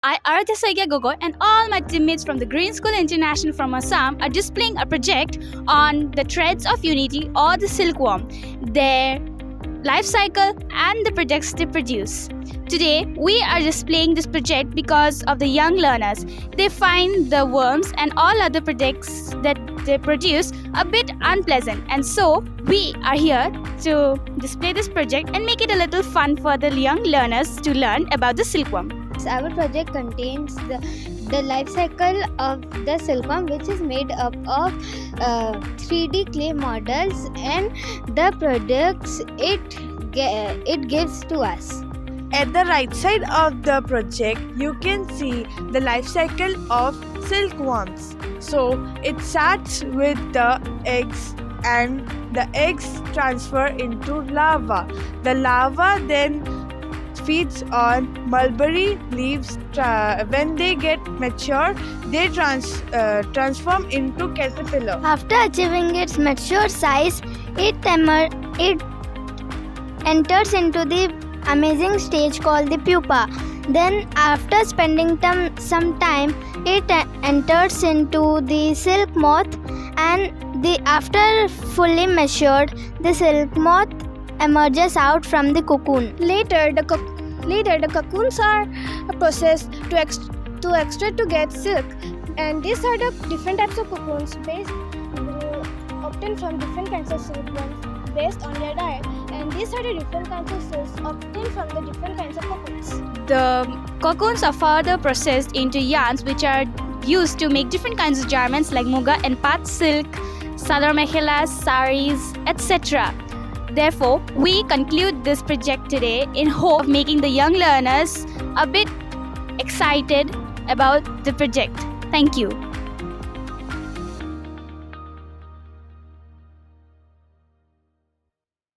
I, Aradhya Saigya Gogoi, and all my teammates from the Green School International from Assam are displaying a project on the threads of unity or the silkworm, their life cycle, and the products they produce. Today, we are displaying this project because of the young learners. They find the worms and all other products that they produce a bit unpleasant, and so we are here to display this project and make it a little fun for the young learners to learn about the silkworm. Our project contains the life cycle of the silkworm, which is made up of 3D clay models and the products it gives to us. At the right side of the project, you can see the life cycle of silkworms. So it starts with the eggs, and the eggs transfer into larva. The larva then feeds on mulberry leaves. When they get mature, they transform into caterpillar. After achieving its mature size, it enters into the amazing stage called the pupa. Then after spending some time, it enters into the silk moth, and after fully matured, the silk moth emerges out from the cocoon. Later, the cocoons are processed to extract to get silk, and these are the different types of cocoons obtained from different kinds of silkworms based on their diet, and these are the different kinds of silks obtained from the different kinds of cocoons. The cocoons are further processed into yarns, which are used to make different kinds of garments like muga and pat silk, sadar mekhelas, saris, etc. Therefore, we conclude this project today in hope of making the young learners a bit excited about the project. Thank you.